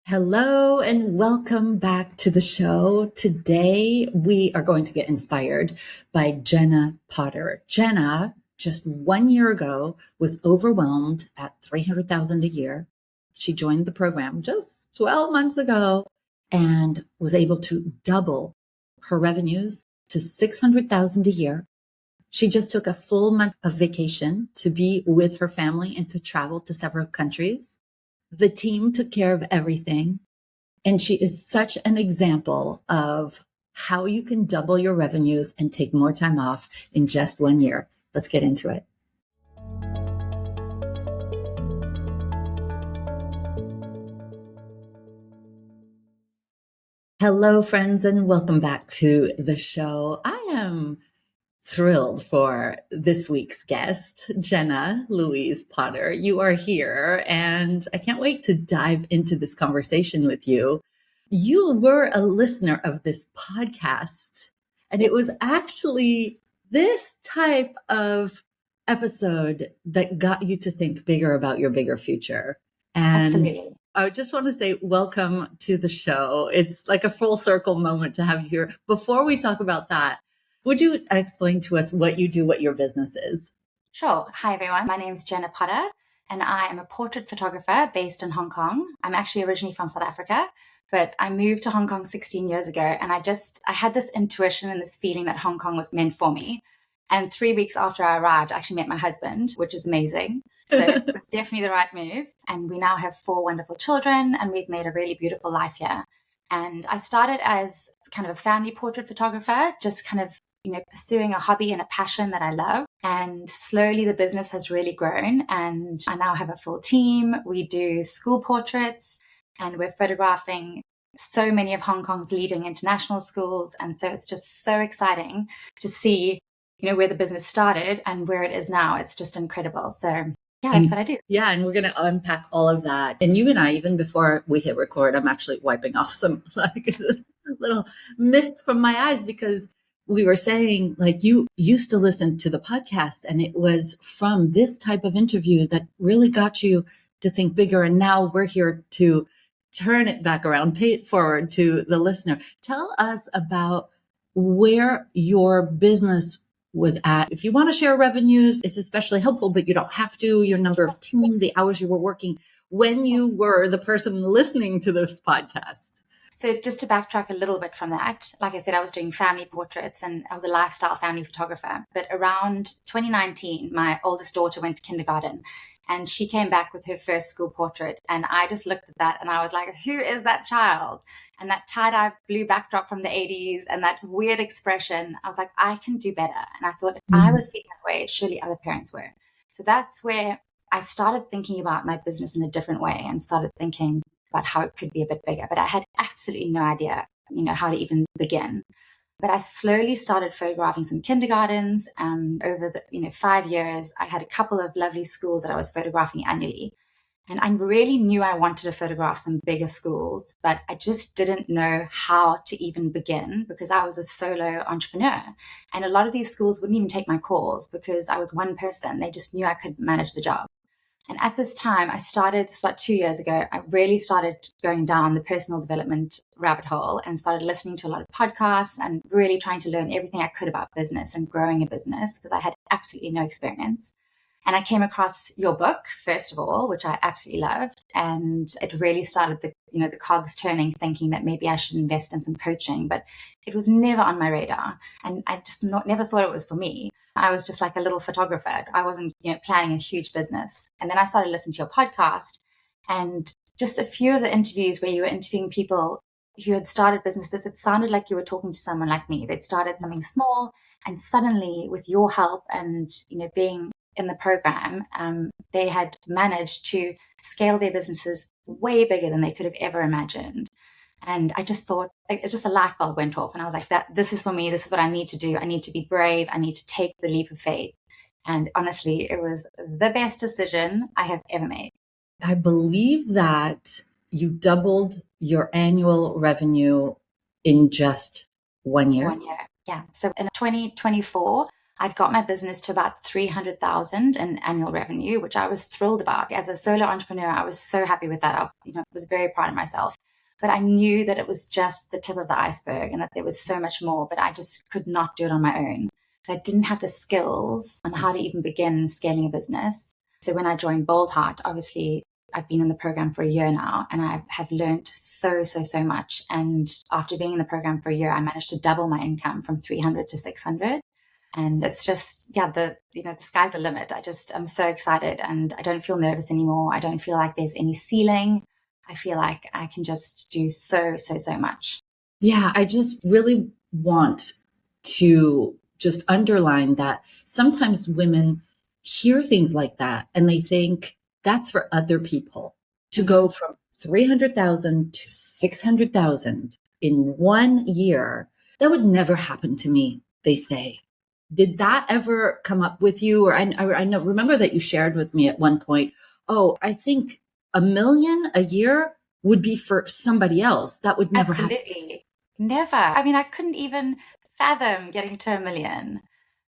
Hello and welcome back to the show. Today we are going to get inspired by Jenna Potter. Jenna, just 1 year ago, was overwhelmed at 300,000 a year. She joined the program just 12 months ago and was able to double her revenues to 600,000 a year. She just took a full month of vacation to be with her family and to travel to several countries. The team took care of everything. And she is such an example of how you can double your revenues and take more time off in just 1 year. Let's get into it. Hello, friends, and welcome back to the show. I am thrilled for this week's guest, Jenna Louise Potter. You are here, and I can't wait to dive into this conversation with you. You were a listener of this podcast, and it was actually this type of episode that got you to think bigger about your bigger future. And Absolutely. I just want to say welcome to the show. It's like a full circle moment to have you here. Before we talk about that, would you explain to us what you do, what your business is? Sure. Hi, everyone. My name is Jenna Potter, and I am a portrait photographer based in Hong Kong. I'm actually originally from South Africa, but I moved to Hong Kong 16 years ago, and I had this intuition and this feeling that Hong Kong was meant for me. And 3 weeks after I arrived, I actually met my husband, which is amazing. So it was definitely the right move. And we now have 4 wonderful children, and we've made a really beautiful life here. And I started as kind of a family portrait photographer, just kind of pursuing a hobby and a passion that I love. And slowly the business has really grown. And I now have a full team. We do school portraits, and we're photographing so many of Hong Kong's leading international schools. And so it's just so exciting to see, where the business started and where it is now. It's just incredible. So yeah, that's what I do. Yeah, and we're going to unpack all of that. And you and I, even before we hit record, I'm actually wiping off some little mist from my eyes, because we were saying, like, you used to listen to the podcast, and it was from this type of interview that really got you to think bigger. And now we're here to turn it back around, pay it forward to the listener. Tell us about where your business was at. If you want to share revenues, it's especially helpful, but you don't have to. Your number of team, the hours you were working when you were the person listening to this podcast. So just to backtrack a little bit from that, like I said, I was doing family portraits and I was a lifestyle family photographer. But around 2019, my oldest daughter went to kindergarten and she came back with her first school portrait. And I just looked at that and I was like, who is that child? And that tie-dye blue backdrop from the 80s and that weird expression, I was like, I can do better. And I thought if I was feeling that way, surely other parents were. So that's where I started thinking about my business in a different way and started thinking about how it could be a bit bigger. But I had absolutely no idea, how to even begin. But I slowly started photographing some kindergartens. Over the 5 years, I had a couple of lovely schools that I was photographing annually. And I really knew I wanted to photograph some bigger schools, but I just didn't know how to even begin because I was a solo entrepreneur. And a lot of these schools wouldn't even take my calls because I was one person. They just knew I could manage the job. And at this time, I started about 2 years ago, I really started going down the personal development rabbit hole and started listening to a lot of podcasts and really trying to learn everything I could about business and growing a business because I had absolutely no experience. And I came across your book, first of all, which I absolutely loved. And it really started the cogs turning, thinking that maybe I should invest in some coaching, but it was never on my radar. And I just never thought it was for me. I was just like a little photographer. I wasn't, planning a huge business. And then I started listening to your podcast and just a few of the interviews where you were interviewing people who had started businesses, it sounded like you were talking to someone like me. They'd started something small and suddenly with your help and, being in the program, they had managed to scale their businesses way bigger than they could have ever imagined. And I just thought, just a light bulb went off. And I was like, this is for me. This is what I need to do. I need to be brave. I need to take the leap of faith. And honestly, it was the best decision I have ever made. I believe that you doubled your annual revenue in just 1 year. 1 year. Yeah. So in 2024, I'd got my business to about 300,000 in annual revenue, which I was thrilled about. As a solo entrepreneur, I was so happy with that. I, was very proud of myself. But I knew that it was just the tip of the iceberg and that there was so much more, but I just could not do it on my own. I didn't have the skills on how to even begin scaling a business. So when I joined Boldheart, obviously I've been in the program for a year now, and I have learned so much. And after being in the program for a year, I managed to double my income from 300 to 600. And it's just, the sky's the limit. I'm so excited, and I don't feel nervous anymore. I don't feel like there's any ceiling. I feel like I can just do so much. Yeah, I just really want to just underline that sometimes women hear things like that and they think that's for other people to go from 300,000 to 600,000 in 1 year. That would never happen to me, they say. Did that ever come up with you? Or I know, remember that you shared with me at one point, oh, I think 1 million a year would be for somebody else. That would never happen. Absolutely. Never. I mean, I couldn't even fathom getting to 1 million.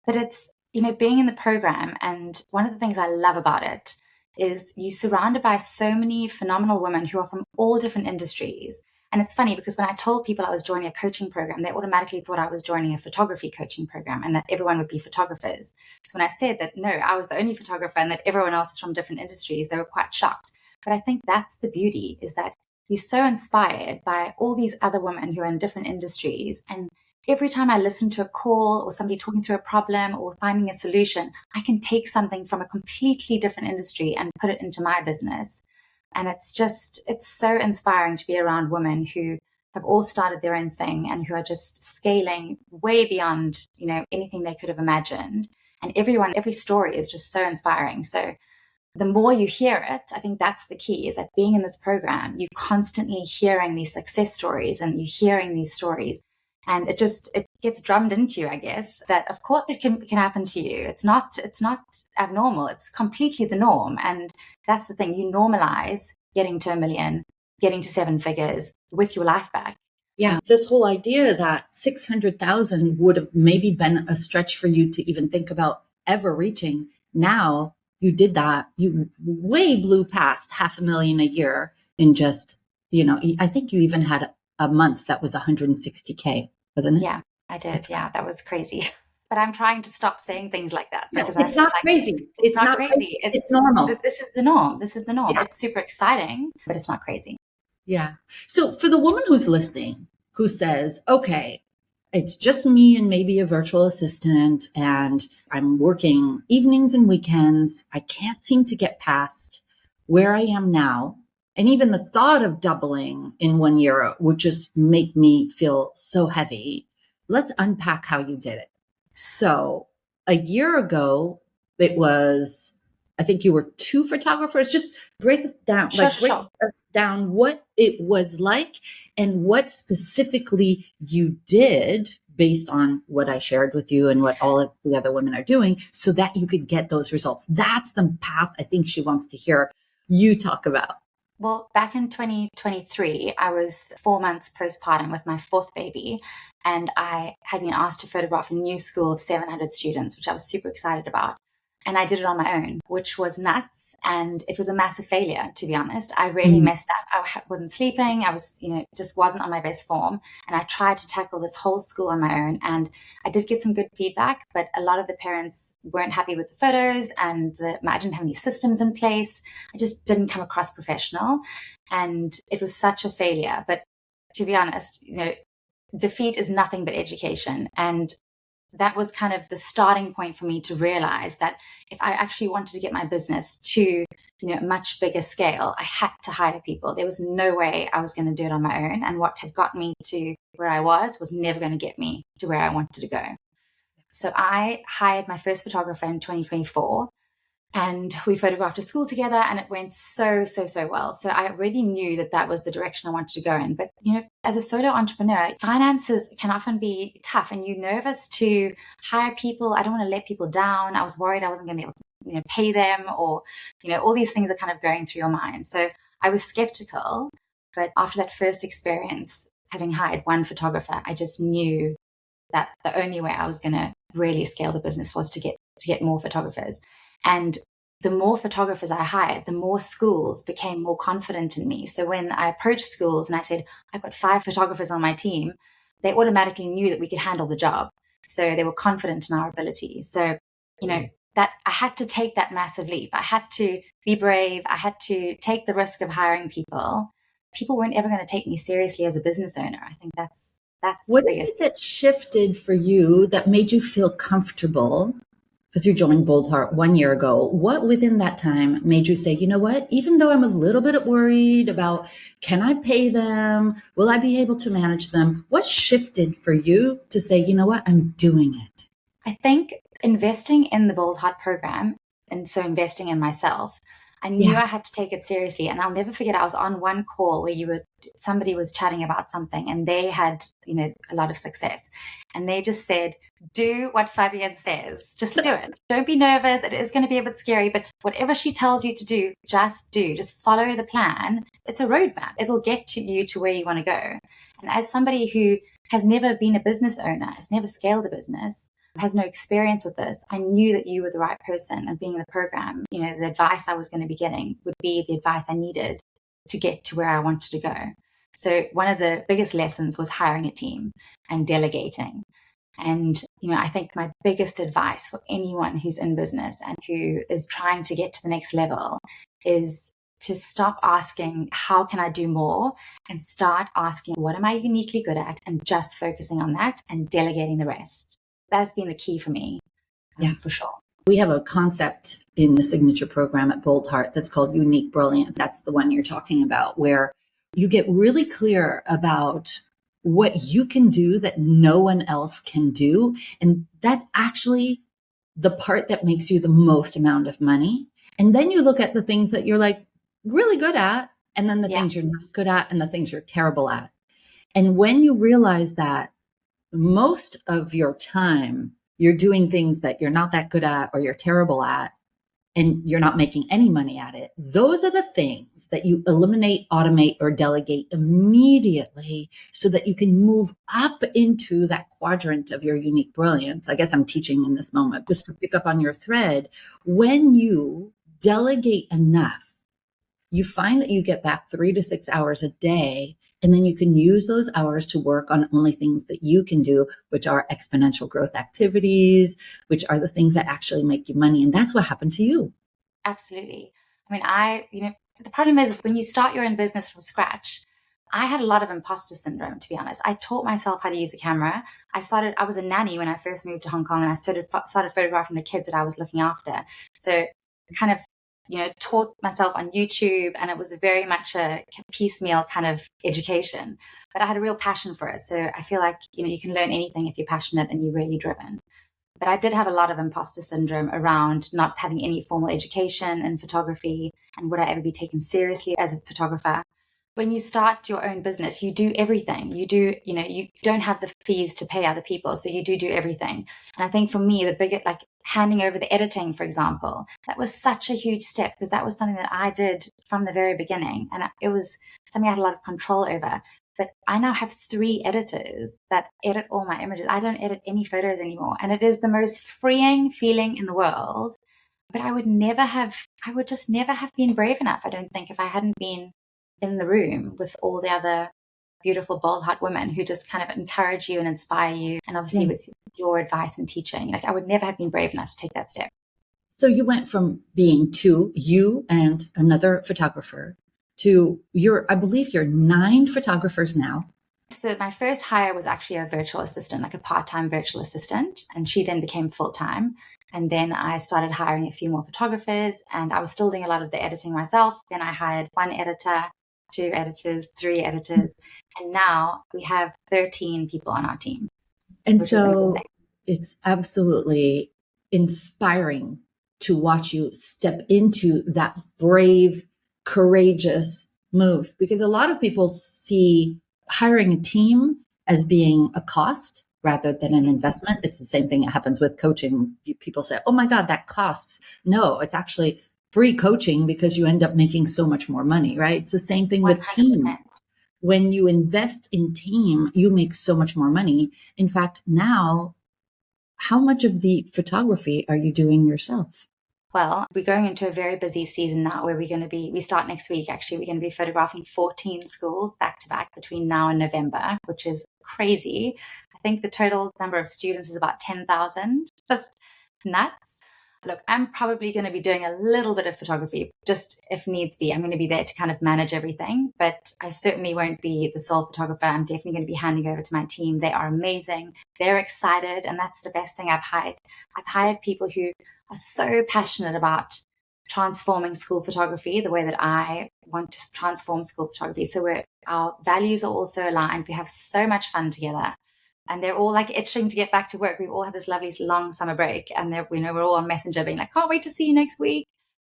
But it's, being in the program, and one of the things I love about it is you're surrounded by so many phenomenal women who are from all different industries. And it's funny because when I told people I was joining a coaching program, they automatically thought I was joining a photography coaching program and that everyone would be photographers. So when I said that, no, I was the only photographer and that everyone else was from different industries, they were quite shocked. But I think that's the beauty, is that you're so inspired by all these other women who are in different industries. And every time I listen to a call or somebody talking through a problem or finding a solution, I can take something from a completely different industry and put it into my business. And it's so inspiring to be around women who have all started their own thing and who are just scaling way beyond, anything they could have imagined. And every story is just so inspiring. So the more you hear it, I think that's the key, is that being in this program, you're constantly hearing these success stories and you're hearing these stories. And it gets drummed into you, I guess, that of course it can happen to you. It's not abnormal. It's completely the norm. And that's the thing. You normalize getting to 1 million, getting to 7 figures with your life back. Yeah. This whole idea that 600,000 would have maybe been a stretch for you to even think about ever reaching. Now you did that. You way blew past 500,000 a year in just, I think you even had a month that was 160K, wasn't it? Yeah, I did. That was crazy. But I'm trying to stop saying things like that, because it's not crazy. It's not crazy. It's normal. This is the norm. Yeah. It's super exciting, but it's not crazy. Yeah. So for the woman who's listening, who says, okay, it's just me and maybe a virtual assistant, and I'm working evenings and weekends. I can't seem to get past where I am now. And even the thought of doubling in 1 year would just make me feel so heavy. Let's unpack how you did it. So a year ago, it was, I think you were 2 photographers. Just break us down, break us down what it was like and what specifically you did based on what I shared with you and what all of the other women are doing, so that you could get those results. That's the path I think she wants to hear you talk about. Well, back in 2023, I was 4 months postpartum with my 4th baby, and I had been asked to photograph a new school of 700 students, which I was super excited about. And I did it on my own, which was nuts. And it was a massive failure, to be honest. I really messed up. I wasn't sleeping. I was, just wasn't on my best form. And I tried to tackle this whole school on my own. And I did get some good feedback, but a lot of the parents weren't happy with the photos, and I didn't have any systems in place. I just didn't come across professional. And it was such a failure. But to be honest, defeat is nothing but education. And that was kind of the starting point for me to realize that if I actually wanted to get my business to, a much bigger scale, I had to hire people. There was no way I was going to do it on my own. And what had got me to where I was never going to get me to where I wanted to go. So I hired my first photographer in 2024. And we photographed a school together, and it went so well. So I already knew that was the direction I wanted to go in. But, as a solo entrepreneur, finances can often be tough, and you're nervous to hire people. I don't want to let people down. I was worried I wasn't going to be able to, pay them, or, all these things are kind of going through your mind. So I was skeptical. But after that first experience, having hired one photographer, I just knew that the only way I was going to really scale the business was to get more photographers. And the more photographers I hired, the more schools became more confident in me. So when I approached schools and I said, I've got 5 photographers on my team, they automatically knew that we could handle the job. So they were confident in our ability. So, that I had to take that massive leap. I had to be brave. I had to take the risk of hiring people. People weren't ever going to take me seriously as a business owner. I think that's What the is it biggest. that shifted for you that made you feel comfortable? Because you joined Boldheart 1 year ago. What within that time made you say, you know what, even though I'm a little bit worried about, can I pay them? Will I be able to manage them? What shifted for you to say, you know what, I'm doing it? I think investing in the Boldheart program, and so investing in myself, I knew Yeah. I had to take it seriously. And I'll never forget, I was on one call where somebody was chatting about something and they had, a lot of success. And they just said, do what Fabienne says. Just do it. Don't be nervous. It is going to be a bit scary, but whatever she tells you to do, just do. Just follow the plan. It's a roadmap. It will get to you to where you want to go. And as somebody who has never been a business owner, has never scaled a business, has no experience with this, I knew that you were the right person. And being in the program, the advice I was going to be getting would be the advice I needed to get to where I wanted to go. So one of the biggest lessons was hiring a team and delegating. And, I think my biggest advice for anyone who's in business and who is trying to get to the next level is to stop asking, how can I do more? And start asking, what am I uniquely good at? And just focusing on that and delegating the rest. That's been the key for me, for sure. We have a concept in the signature program at Boldheart that's called unique brilliance. That's the one you're talking about, where you get really clear about what you can do that no one else can do. And that's actually the part that makes you the most amount of money. And then you look at the things that you're like really good at, and then the things you're not good at, and the things you're terrible at. And when you realize that most of your time you're doing things that you're not that good at or you're terrible at, and you're not making any money at it, those are the things that you eliminate, automate, or delegate immediately so that you can move up into that quadrant of your unique brilliance. I guess I'm teaching in this moment, just to pick up on your thread. When you delegate enough, you find that you get back 3 to 6 hours a day. And then you can use those hours to work on only things that you can do, which are exponential growth activities, which are the things that actually make you money. And that's what happened to you. Absolutely. I mean, the problem is when you start your own business from scratch, I had a lot of imposter syndrome, to be honest. I taught myself how to use a camera. I was a nanny when I first moved to Hong Kong, and I started photographing the kids that I was looking after. So kind of taught myself on YouTube, and it was very much a piecemeal kind of education, but I had a real passion for it. So I feel like, you can learn anything if you're passionate and you're really driven. But I did have a lot of imposter syndrome around not having any formal education in photography, and would I ever be taken seriously as a photographer? When you start your own business, you do everything. You don't have the fees to pay other people. So you do everything. And I think for me, the bigger, like handing over the editing, for example, that was such a huge step because that was something that I did from the very beginning. And it was something I had a lot of control over. But I now have 3 editors that edit all my images. I don't edit any photos anymore. And it is the most freeing feeling in the world. But I would just never have been brave enough, I don't think, if I hadn't been in the room with all the other beautiful Boldheart women who just kind of encourage you and inspire you. And obviously with your advice and teaching, like I would never have been brave enough to take that step. So you went from being 2, you and another photographer, to I believe you're 9 photographers now. So my first hire was actually a virtual assistant, like a part-time virtual assistant. And she then became full-time. And then I started hiring a few more photographers, and I was still doing a lot of the editing myself. Then I hired 1 editor, 2 editors, 3 editors. And now we have 13 people on our team. And so it's absolutely inspiring to watch you step into that brave, courageous move, because a lot of people see hiring a team as being a cost rather than an investment. It's the same thing that happens with coaching. People say, oh my God, that costs. No, it's actually free coaching because you end up making so much more money, right? It's the same thing with 100%. team. when you invest in team, you make so much more money. In fact, now, how much of the photography are you doing yourself? Well, we're going into a very busy season now where we start next week actually. We're going to be photographing 14 schools back to back between now and November, which is crazy. I think the total number of students is about 10,000. Just nuts. Look, I'm probably going to be doing a little bit of photography, just if needs be. I'm going to be there to kind of manage everything, but I certainly won't be the sole photographer. I'm definitely going to be handing over to my team. They are amazing. They're excited. And that's the best thing I've hired. I've hired people who are so passionate about transforming school photography the way that I want to transform school photography. So our values are also aligned. We have so much fun together. And they're all like itching to get back to work. We've all had this lovely long summer break, and we're all on Messenger being like, can't wait to see you next week.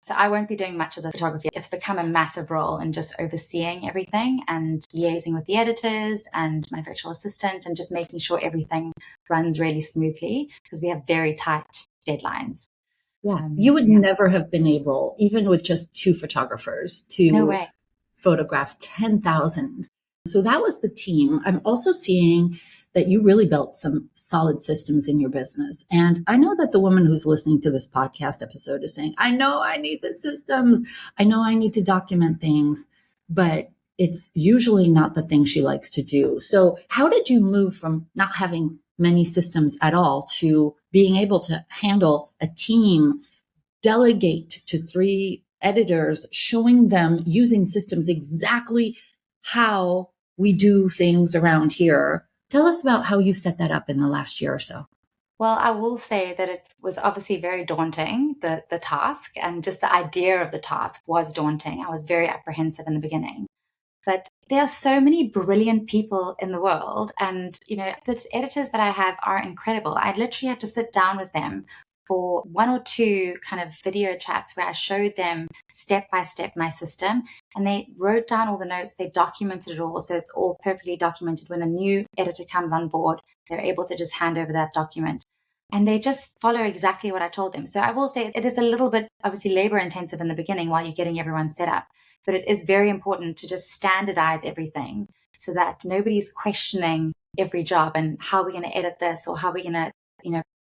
So I won't be doing much of the photography. It's become a massive role in just overseeing everything and liaising with the editors and my virtual assistant and just making sure everything runs really smoothly because we have very tight deadlines. Yeah. You would never have been able, even with just 2 photographers, to photograph 10,000. So that was the team. I'm also seeing that you really built some solid systems in your business. And I know that the woman who's listening to this podcast episode is saying, I know I need the systems. I know I need to document things, but it's usually not the thing she likes to do. So how did you move from not having many systems at all to being able to handle a team, delegate to 3 editors, showing them using systems exactly how we do things around here? Tell us about how you set that up in the last year or so. Well, I will say that it was obviously very daunting, the task, and just the idea of the task was daunting. I was very apprehensive in the beginning. But there are so many brilliant people in the world. And, the editors that I have are incredible. I literally had to sit down with them for 1 or 2 kind of video chats where I showed them step by step my system, and they wrote down all the notes. They documented it all. So it's all perfectly documented. When a new editor comes on board, they're able to just hand over that document. And they just follow exactly what I told them. So I will say it is a little bit obviously labor intensive in the beginning while you're getting everyone set up. But it is very important to just standardize everything so that nobody's questioning every job and how we're going to edit this or how we're going to,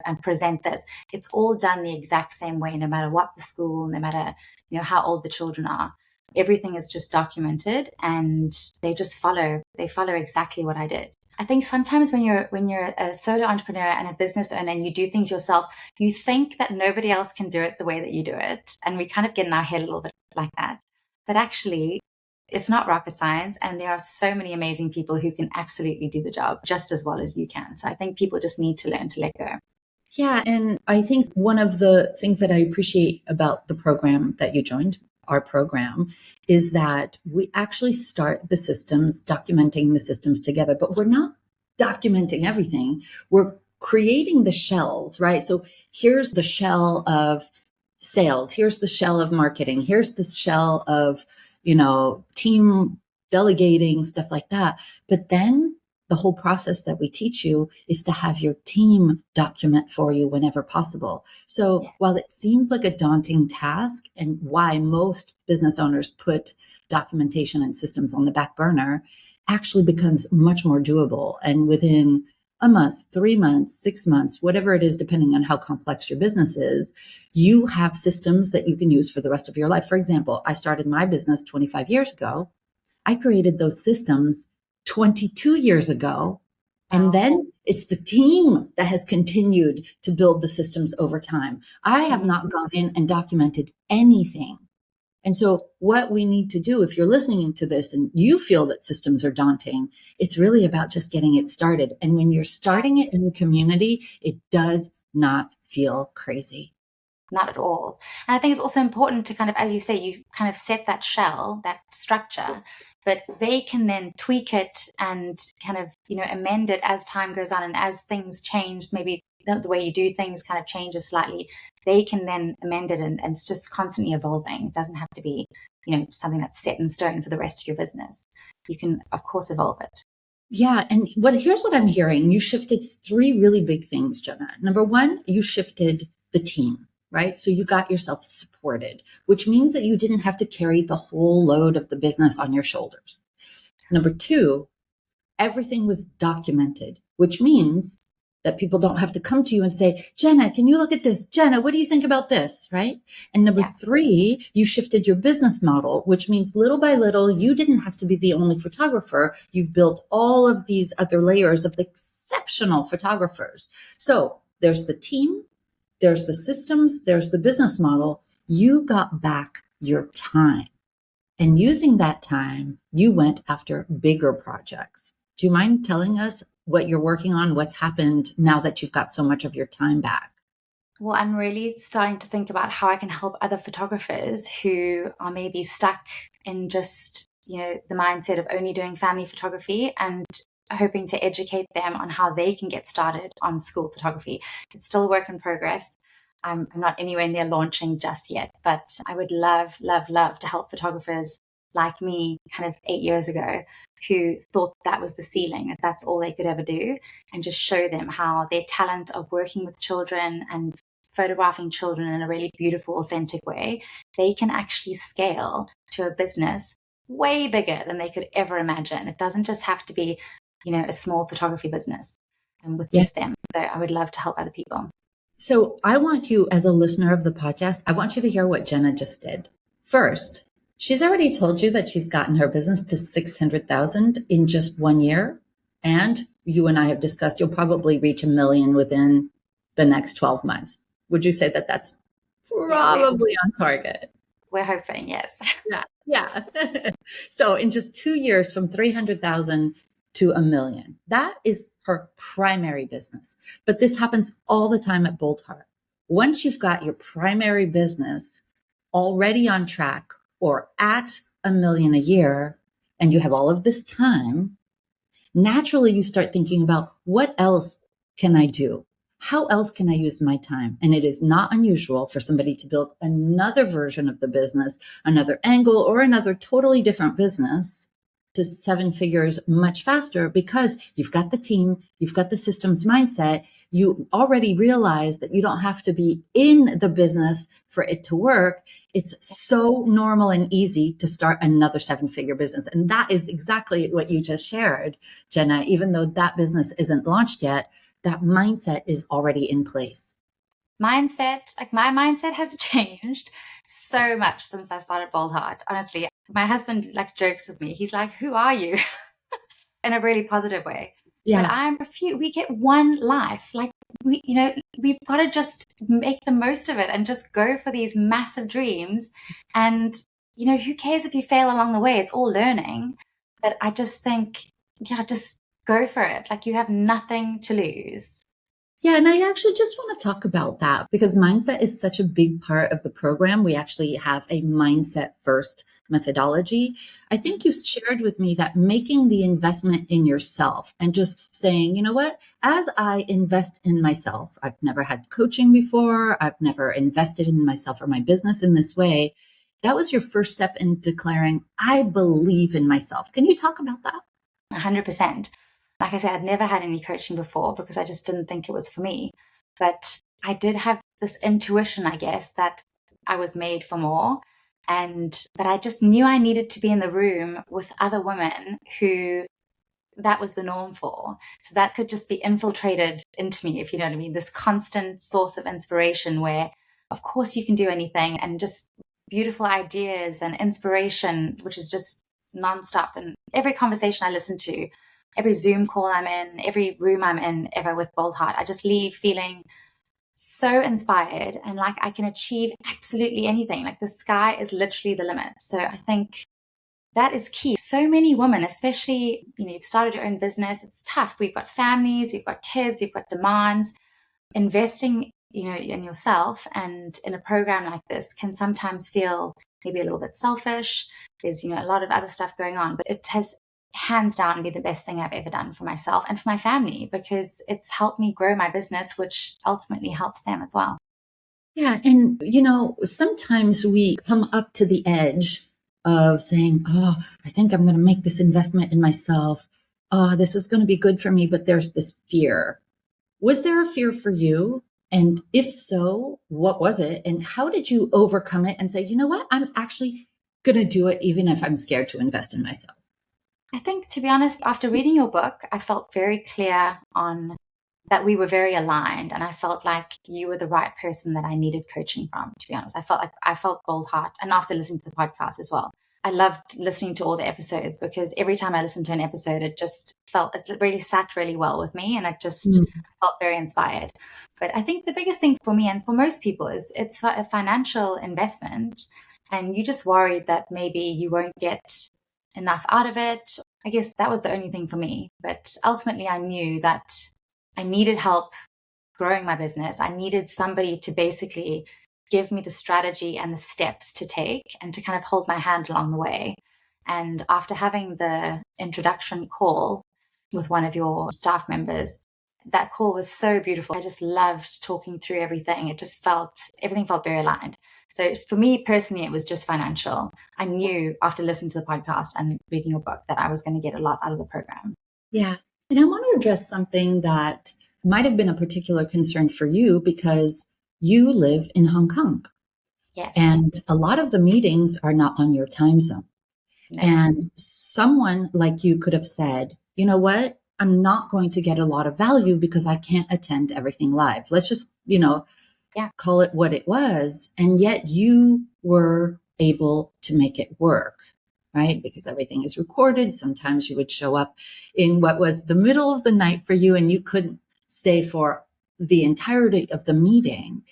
and present this. It's all done the exact same way, no matter what the school, no matter, how old the children are. Everything is just documented and they follow exactly what I did. I think sometimes when you're a solo entrepreneur and a business owner and you do things yourself, you think that nobody else can do it the way that you do it. And we kind of get in our head a little bit like that. But actually, it's not rocket science. And there are so many amazing people who can absolutely do the job just as well as you can. So I think people just need to learn to let go. Yeah. And I think one of the things that I appreciate about the program that you joined, our program, is that we actually start the systems, documenting the systems together, but we're not documenting everything. We're creating the shells, right? So here's the shell of sales. Here's the shell of marketing. Here's the shell of, team delegating, stuff like that. But then the whole process that we teach you is to have your team document for you whenever possible. So while it seems like a daunting task, and why most business owners put documentation and systems on the back burner, actually becomes much more doable. And within a month, 3 months, 6 months, whatever it is, depending on how complex your business is, you have systems that you can use for the rest of your life. For example, I started my business 25 years ago. I created those systems 22 years ago. And then it's the team that has continued to build the systems over time. I have not gone in and documented anything. And so what we need to do, if you're listening to this and you feel that systems are daunting, it's really about just getting it started. And when you're starting it in the community, it does not feel crazy. Not at all. And I think it's also important to kind of, as you say, you kind of set that shell, that structure, but they can then tweak it and kind of, amend it as time goes on. And as things change, maybe the way you do things kind of changes slightly, they can then amend it, and it's just constantly evolving. It doesn't have to be, something that's set in stone for the rest of your business. You can, of course, evolve it. Yeah. And here's what I'm hearing. You shifted 3 really big things, Jenna. Number 1, you shifted the team, right? So you got yourself supported, which means that you didn't have to carry the whole load of the business on your shoulders. Number two, everything was documented, which means that people don't have to come to you and say, Jenna, can you look at this? Jenna, what do you think about this? Right. And number three, you shifted your business model, which means little by little, you didn't have to be the only photographer. You've built all of these other layers of exceptional photographers. So there's the team, there's the systems, there's the business model. You got back your time. And using that time, you went after bigger projects. Do you mind telling us what you're working on, what's happened now that you've got so much of your time back? Well, I'm really starting to think about how I can help other photographers who are maybe stuck in just, the mindset of only doing family photography, and hoping to educate them on how they can get started on school photography. It's still a work in progress. I'm not anywhere near launching just yet, but I would love, love, love to help photographers like me kind of 8 years ago who thought that was the ceiling, that that's all they could ever do, and just show them how their talent of working with children and photographing children in a really beautiful, authentic way, they can actually scale to a business way bigger than they could ever imagine. It doesn't just have to be, a small photography business and with just them. So I would love to help other people. So I want you, as a listener of the podcast, I want you to hear what Jenna just did. First, she's already told you that she's gotten her business to 600,000 in just 1 year. And you and I have discussed, you'll probably reach 1 million within the next 12 months. Would you say that that's probably on target? We're hoping, yes. Yeah. So in just 2 years, from 300,000 to 1 million, that is her primary business. But this happens all the time at Boldheart. Once you've got your primary business already on track or at 1 million a year, and you have all of this time, naturally you start thinking about, what else can I do? How else can I use my time? And it is not unusual for somebody to build another version of the business, another angle, or another totally different business to 7 figures much faster, because you've got the team, you've got the systems mindset. You already realize that you don't have to be in the business for it to work. It's so normal and easy to start another 7-figure business. And that is exactly what you just shared, Jenna. Even though that business isn't launched yet, that mindset is already in place. My mindset has changed so much since I started Boldheart. Honestly, my husband jokes with me. He's like, "Who are you?" in a really positive way. Yeah. But we get one life. We've got to just make the most of it and just go for these massive dreams. And, who cares if you fail along the way? It's all learning. But I just think, just go for it. You have nothing to lose. Yeah. And I actually just want to talk about that, because mindset is such a big part of the program. We actually have a mindset first methodology. I think you shared with me that making the investment in yourself and just saying, you know what, as I invest in myself, I've never had coaching before. I've never invested in myself or my business in this way. That was your first step in declaring, I believe in myself. Can you talk about that? 100%. Like I said, I'd never had any coaching before because I just didn't think it was for me. But I did have this intuition, I guess, that I was made for more. But I just knew I needed to be in the room with other women who that was the norm for. So that could just be infiltrated into me, if you know what I mean. This constant source of inspiration where, of course, you can do anything, and just beautiful ideas and inspiration, which is just nonstop. And every conversation I listen to, every Zoom call I'm in, every room I'm in ever with Boldheart, I just leave feeling so inspired and like I can achieve absolutely anything. The sky is literally the limit. So I think that is key. So many women, especially, you've started your own business. It's tough. We've got families, we've got kids, we've got demands. Investing, in yourself and in a program like this can sometimes feel maybe a little bit selfish. There's, a lot of other stuff going on, but it has hands down be the best thing I've ever done for myself and for my family, because it's helped me grow my business, which ultimately helps them as well. Yeah. And, sometimes we come up to the edge of saying, oh, I think I'm going to make this investment in myself. Oh, this is going to be good for me. But there's this fear. Was there a fear for you? And if so, what was it? And how did you overcome it and say, you know what, I'm actually going to do it even if I'm scared to invest in myself? I think, to be honest, after reading your book, I felt very clear on that we were very aligned, and I felt like you were the right person that I needed coaching from, to be honest. I felt Boldheart, and after listening to the podcast as well. I loved listening to all the episodes because every time I listened to an episode, it really sat really well with me, and I just felt very inspired. But I think the biggest thing for me and for most people is it's a financial investment, and you just worried that maybe you won't get enough out of it. I guess that was the only thing for me. But ultimately, I knew that I needed help growing my business. I needed somebody to basically give me the strategy and the steps to take and to kind of hold my hand along the way. And after having the introduction call with one of your staff members, that call was so beautiful. I just loved talking through everything. Everything felt very aligned. So for me personally, it was just financial. I knew after listening to the podcast and reading your book that I was going to get a lot out of the program. Yeah. And I want to address something that might have been a particular concern for you because you live in Hong Kong. Yes. And a lot of the meetings are not on your time zone. No. And someone like you could have said, you know what? I'm not going to get a lot of value because I can't attend everything live. Let's just, call it what it was. And yet you were able to make it work, right? Because everything is recorded. Sometimes you would show up in what was the middle of the night for you and you couldn't stay for the entirety of the meeting.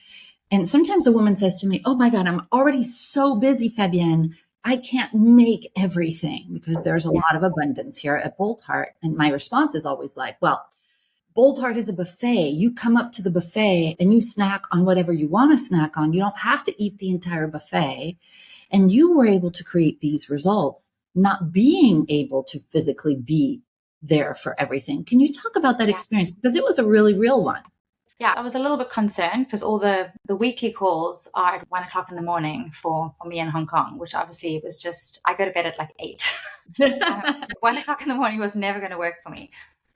And sometimes a woman says to me, oh my God, I'm already so busy, Fabienne. I can't make everything because there's a lot of abundance here at Boldheart. And my response is always like, well, Boldheart is a buffet. You come up to the buffet and you snack on whatever you want to snack on. You don't have to eat the entire buffet. And you were able to create these results, not being able to physically be there for everything. Can you talk about that experience? Because it was a really real one. Yeah, I was a little bit concerned because all the weekly calls are at 1:00 in the morning for me in Hong Kong, which obviously was just, I go to bed at like 8. 1:00 in the morning was never going to work for me.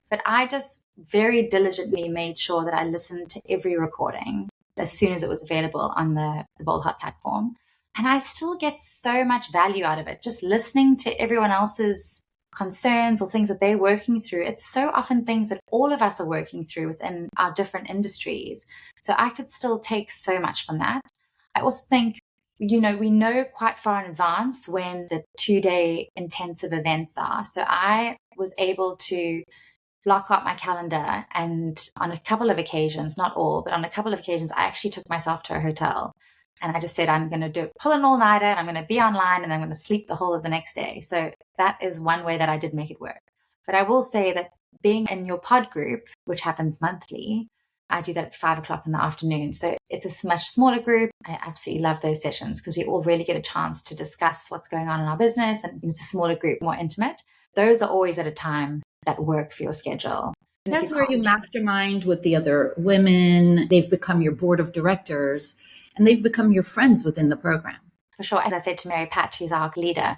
But I just very diligently made sure that I listened to every recording as soon as it was available on the Boldheart platform. And I still get so much value out of it, just listening to everyone else's concerns or things that they're working through. It's so often things that all of us are working through within our different industries. So I could still take so much from that. I also think, we know quite far in advance when the 2-day intensive events are. So I was able to block out my calendar, and on a couple of occasions, not all, but on a couple of occasions, I actually took myself to a hotel. And I just said, I'm going to pull an all-nighter and I'm going to be online and I'm going to sleep the whole of the next day. So that is one way that I did make it work. But I will say that being in your pod group, which happens monthly, I do that at 5:00 in the afternoon. So it's a much smaller group. I absolutely love those sessions because we all really get a chance to discuss what's going on in our business. And it's a smaller group, more intimate. Those are always at a time that work for your schedule. That's where you mastermind with the other women. They've become your board of directors and they've become your friends within the program. For sure. As I said to Mary Pat, who's our leader,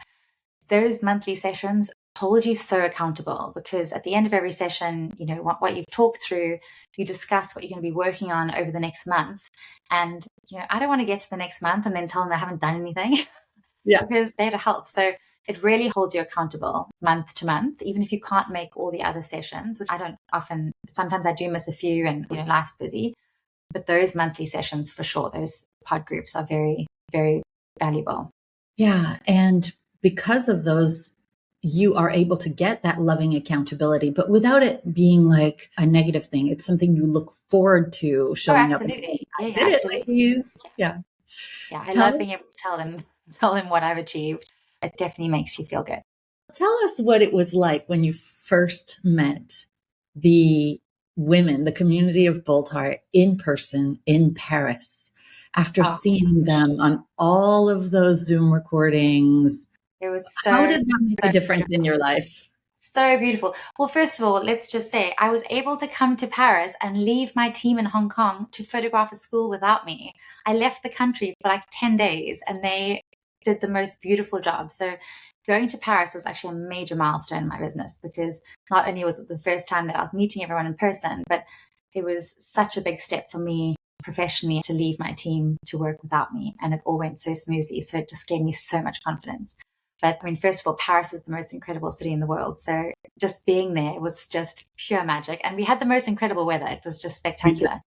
those monthly sessions hold you so accountable because at the end of every session, what you've talked through, you discuss what you're going to be working on over the next month. And, I don't want to get to the next month and then tell them I haven't done anything. Yeah. Because they're to help. So it really holds you accountable month to month, even if you can't make all the other sessions, which I don't often, sometimes I do miss a few and, life's busy. But those monthly sessions, for sure, those pod groups are very, very valuable. Yeah. And because of those, you are able to get that loving accountability, but without it being like a negative thing. It's something you look forward to showing up. Absolutely. I did it, ladies. Yeah. Yeah. I love being able to tell them what I've achieved. It definitely makes you feel good. Tell us what it was like when you first met the women, the community of Boldheart in person in Paris, after seeing them on all of those Zoom recordings. It was How did that make a difference in your life? So beautiful. Well, first of all, let's just say I was able to come to Paris and leave my team in Hong Kong to photograph a school without me. I left the country for like 10 days and they did the most beautiful job. So going to Paris was actually a major milestone in my business because not only was it the first time that I was meeting everyone in person, but it was such a big step for me professionally to leave my team to work without me. And it all went so smoothly. So it just gave me so much confidence. But I mean, first of all, Paris is the most incredible city in the world. So just being there was just pure magic. And we had the most incredible weather. It was just spectacular.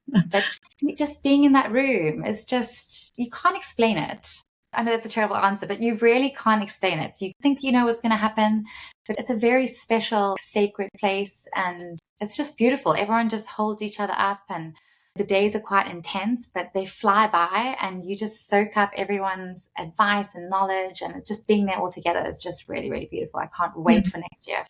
But just being in that room is just, you can't explain it. I know that's a terrible answer, but you really can't explain it. You think you know what's going to happen, but it's a very special, sacred place. And it's just beautiful. Everyone just holds each other up, and the days are quite intense, but they fly by, and you just soak up everyone's advice and knowledge. And just being there all together is just really, really beautiful. I can't wait for next year.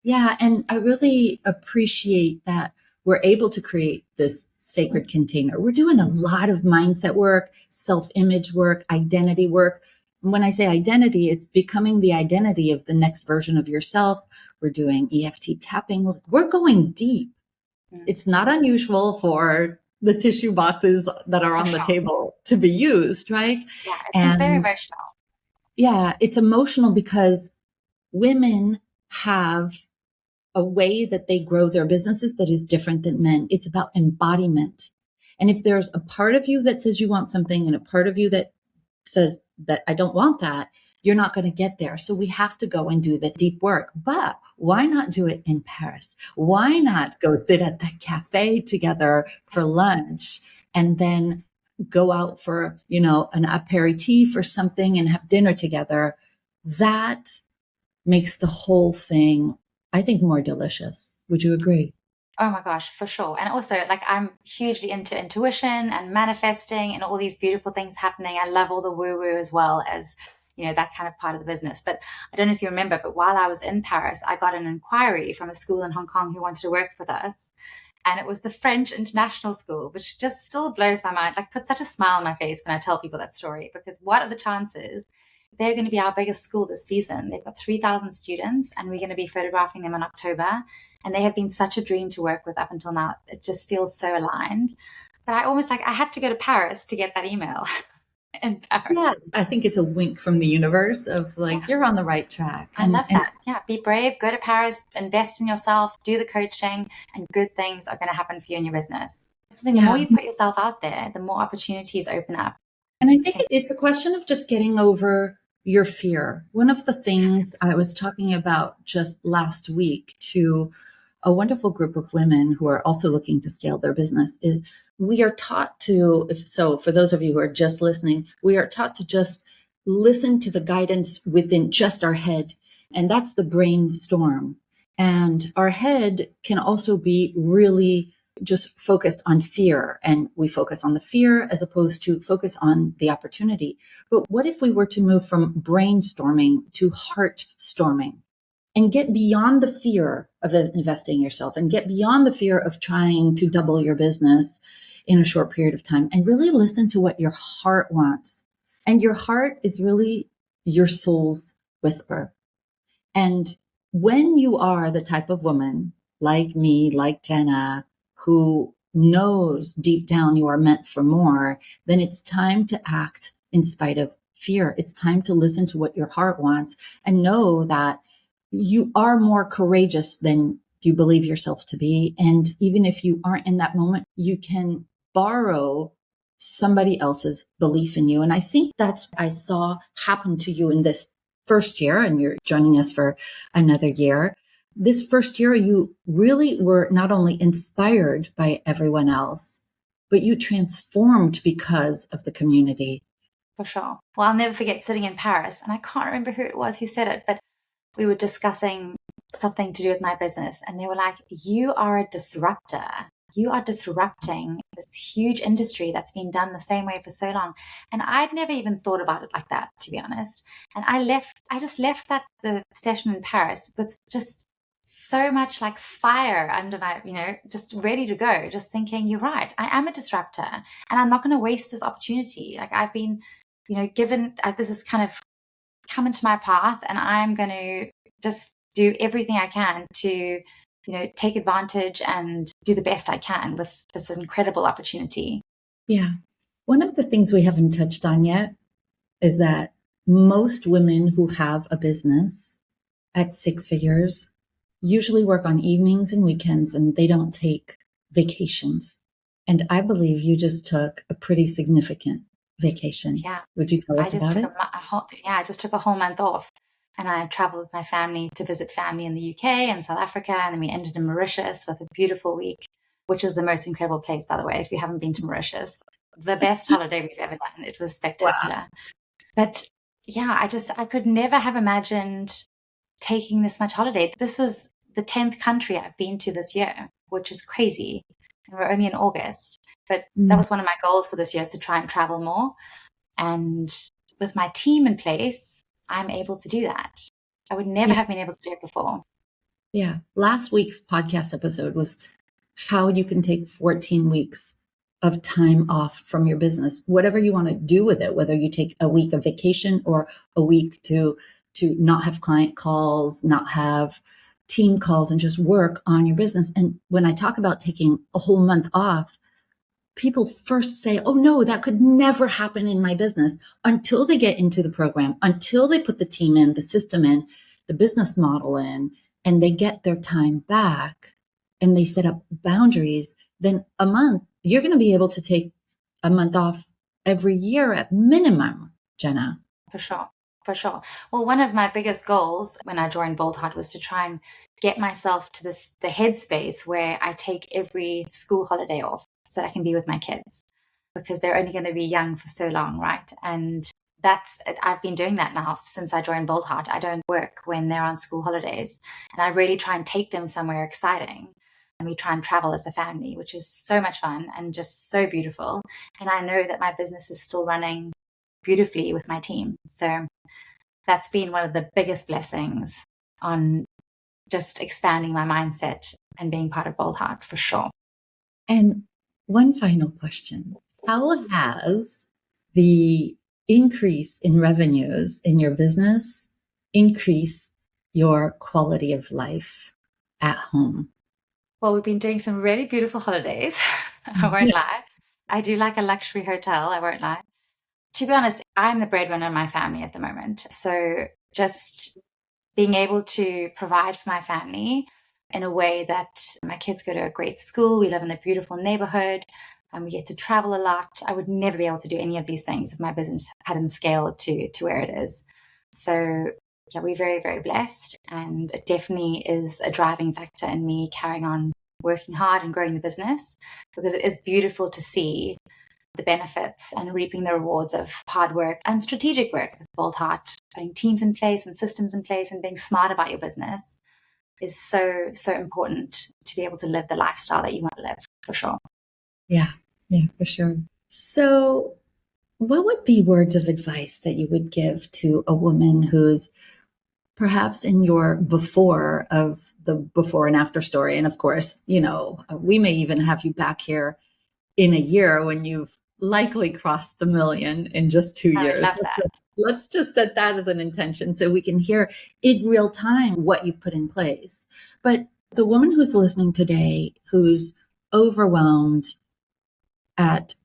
Yeah. And I really appreciate that we're able to create this sacred container. We're doing a lot of mindset work, self-image work, identity work. And when I say identity, it's becoming the identity of the next version of yourself. We're doing EFT tapping. We're going deep. It's not unusual for the tissue boxes that are on the table to be used, right? Yeah, it's very emotional. Yeah, it's emotional because women have a way that they grow their businesses that is different than men. It's about embodiment. And if there's a part of you that says you want something and a part of you that says that I don't want that, you're not going to get there. So we have to go and do the deep work. But why not do it in Paris? Why not go sit at the cafe together for lunch and then go out for, an aperitif or something and have dinner together? That makes the whole thing, I think, more delicious. Would you agree? Oh my gosh, for sure. And also, like, I'm hugely into intuition and manifesting and all these beautiful things happening. I love all the woo-woo as well as, that kind of part of the business. But I don't know if you remember, but while I was in Paris, I got an inquiry from a school in Hong Kong who wanted to work with us. And it was the French International School, which just still blows my mind, like puts such a smile on my face when I tell people that story, because what are the chances they're going to be our biggest school this season? They've got 3,000 students, and we're going to be photographing them in October. And they have been such a dream to work with up until now. It just feels so aligned. But I had to go to Paris to get that email in Paris. Yeah, I think it's a wink from the universe of you're on the right track. I love that. Yeah, be brave, go to Paris, invest in yourself, do the coaching, and good things are going to happen for you in your business. So the more you put yourself out there, the more opportunities open up. And I think it's a question of just getting over your fear. One of the things I was talking about just last week to a wonderful group of women who are also looking to scale their business is we are taught to, for those of you who are just listening, we are taught to just listen to the guidance within just our head. And that's the brainstorm. And our head can also be really just focused on fear. And we focus on the fear as opposed to focus on the opportunity. But what if we were to move from brainstorming to heart storming and get beyond the fear of investing in yourself and get beyond the fear of trying to double your business in a short period of time and really listen to what your heart wants? And your heart is really your soul's whisper. And when you are the type of woman like me, like Jenna, who knows deep down you are meant for more, then it's time to act in spite of fear. It's time to listen to what your heart wants and know that you are more courageous than you believe yourself to be. And even if you aren't in that moment, you can borrow somebody else's belief in you. And I think that's what I saw happen to you in this first year, and you're joining us for another year. This first year, you really were not only inspired by everyone else, but you transformed because of the community. For sure. Well, I'll never forget sitting in Paris, and I can't remember who it was who said it, but we were discussing something to do with my business, and they were like, you are a disruptor. You are disrupting this huge industry that's been done the same way for so long. And I'd never even thought about it like that, to be honest. And I just left the session in Paris with just so much like fire under my, just ready to go, just thinking, you're right, I am a disruptor and I'm not going to waste this opportunity. Like I've been, given, this has kind of come into my path, and I'm going to just do everything I can to, take advantage and do the best I can with this incredible opportunity. Yeah. One of the things we haven't touched on yet is that most women who have a business at 6 figures usually work on evenings and weekends, and they don't take vacations. And I believe you just took a pretty significant vacation. Yeah. Would you tell I us just about took it? I just took a whole month off, and I traveled with my family to visit family in the UK and South Africa. And then we ended in Mauritius with a beautiful week, which is the most incredible place, by the way. If you haven't been to Mauritius, the best holiday we've ever done. It was Wow. spectacular. But yeah, I could never have imagined taking this much holiday. This was the 10th country I've been to this year, which is crazy. And we're only in August. But that Mm, was one of my goals for this year, is to try and travel more. And with my team in place, I'm able to do that. I would never yeah. have been able to do it before. Yeah. Last week's podcast episode was how you can take 14 weeks of time off from your business, whatever you want to do with it, whether you take a week of vacation or a week to not have client calls, not have team calls, and just work on your business. And when I talk about taking a whole month off, people first say, oh no, that could never happen in my business, until they get into the program, until they put the team in, the system in, the business model in, and they get their time back and they set up boundaries. Then a month, you're going to be able to take a month off every year at minimum, Jenna. For sure. For sure. Well, one of my biggest goals when I joined Boldheart was to try and get myself to the headspace where I take every school holiday off so that I can be with my kids, because they're only going to be young for so long, right? And I've been doing that now since I joined Boldheart. I don't work when they're on school holidays, and I really try and take them somewhere exciting. And we try and travel as a family, which is so much fun and just so beautiful. And I know that my business is still running beautifully with my team. So that's been one of the biggest blessings on just expanding my mindset and being part of Boldheart, for sure. And one final question. How has the increase in revenues in your business increased your quality of life at home? Well, we've been doing some really beautiful holidays. I won't lie. I do like a luxury hotel. I won't lie. To be honest, I'm the breadwinner in my family at the moment. So just being able to provide for my family in a way that my kids go to a great school, we live in a beautiful neighborhood, and we get to travel a lot. I would never be able to do any of these things if my business hadn't scaled to where it is. So yeah, we're very, very blessed. And it definitely is a driving factor in me carrying on working hard and growing the business, because it is beautiful to see the benefits and reaping the rewards of hard work and strategic work with Boldheart. Putting teams in place and systems in place and being smart about your business is so, so important to be able to live the lifestyle that you want to live, for sure. Yeah, for sure. So, what would be words of advice that you would give to a woman who's perhaps in your before of the before and after story? And of course, we may even have you back here in a year when you've likely crossed the million in just 2 years. I would love that. Let's just set that as an intention so we can hear in real time what you've put in place. But the woman who's listening today, who's overwhelmed at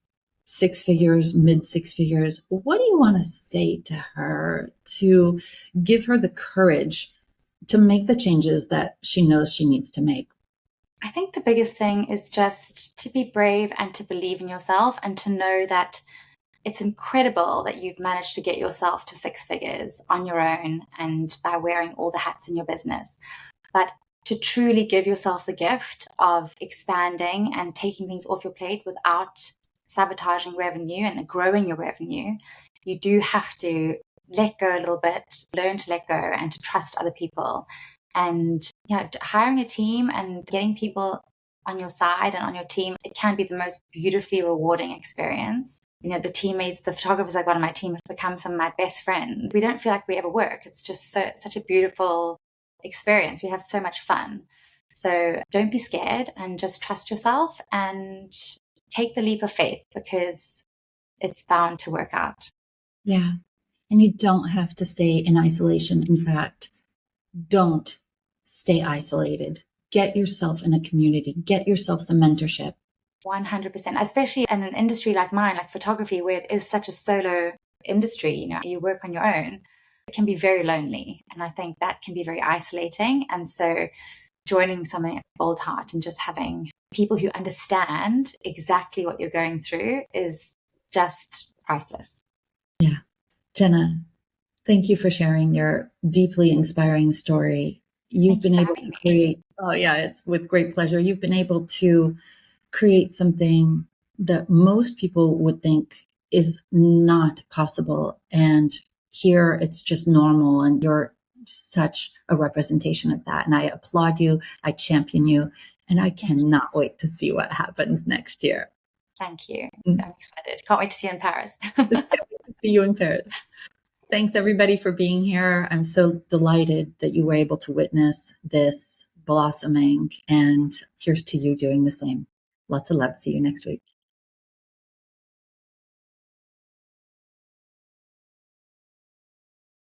six figures, mid six figures, what do you want to say to her to give her the courage to make the changes that she knows she needs to make? I think the biggest thing is just to be brave and to believe in yourself, and to know that it's incredible that you've managed to get yourself to six figures on your own and by wearing all the hats in your business. But to truly give yourself the gift of expanding and taking things off your plate without sabotaging revenue and growing your revenue, you do have to let go a little bit, learn to let go and to trust other people. And hiring a team and getting people on your side and on your team, it can be the most beautifully rewarding experience. The teammates, the photographers I got on my team have become some of my best friends. We don't feel like we ever work. It's just such a beautiful experience. We have so much fun. So don't be scared and just trust yourself and take the leap of faith, because it's bound to work out. Yeah. And you don't have to stay in isolation. In fact, don't stay isolated. Get yourself in a community, get yourself some mentorship. 100%, especially in an industry like mine, like photography, where it is such a solo industry, you work on your own. It can be very lonely. And I think that can be very isolating. And so joining something like Boldheart and just having people who understand exactly what you're going through is just priceless. Yeah. Jenna, thank you for sharing your deeply inspiring story. You've Thank you been for able having to me. create, oh, yeah, it's with great pleasure. You've been able to create something that most people would think is not possible. And here it's just normal. And you're such a representation of that. And I applaud you. I champion you. And I Thank you. cannot wait to see what happens next year. Thank you. Mm. I'm excited. Can't wait to see you in Paris. Can't wait to see you in Paris. Thanks everybody for being here. I'm so delighted that you were able to witness this blossoming, and here's to you doing the same. Lots of love. See you next week.